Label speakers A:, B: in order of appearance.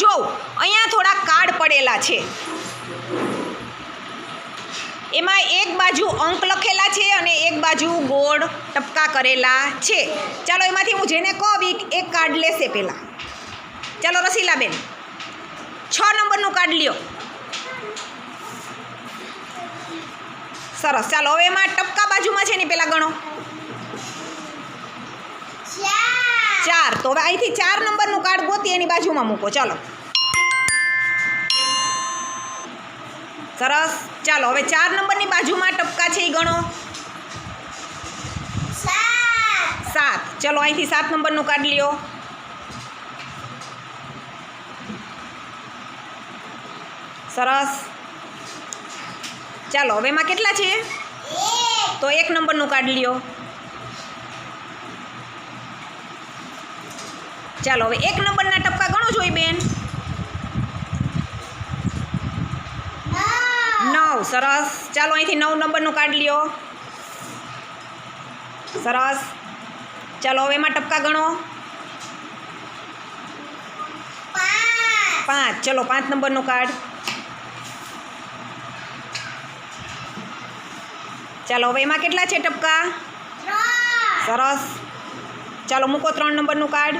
A: જોઉં અહીંયા થોડા કાર્ડ પડેલા છે, એમાં એક બાજુ અંક લખેલા છે અને એક બાજુ ગોળ ટપકા કરેલા છે. ચાલો એમાંથી હું જેને કહું એક કાર્ડ લેશે પહેલાં. ચાલો રસીલાબેન 6 નંબરનું કાર્ડ લ્યો. સરસ. ચાલો હવે એમાં ટપકા બાજુમાં છે ને પહેલાં ગણો. 4. તો હવે અહીંથી 4 નંબરનું કાર્ડ ગોતી એની બાજુમાં મૂકો. ચાલો સરસ. ચાલો હવે 4 નંબરની બાજુમાં ટપકા છે એ ગણો. 7. ચલો અહીંથી 7 નંબરનું કાર્ડ લ્યો. સરસ. ચાલો હવે એમાં કેટલા છે? તો 1 નંબરનું કાર્ડ લ્યો. ચાલો હવે 1 નંબરના ટપકા ગણો જોઈ બેન. 9. સરસ. ચાલો અહીંથી 9 નંબરનું કાર્ડ લ્યો. સરસ. ચાલો હવે એમાં ટપકા ગણો. 5. ચલો 5 નંબરનું કાર્ડ. ચાલો હવે એમાં કેટલા છે ટપકા? 3. સરસ. ચાલો મૂકો 3 નંબરનું કાર્ડ.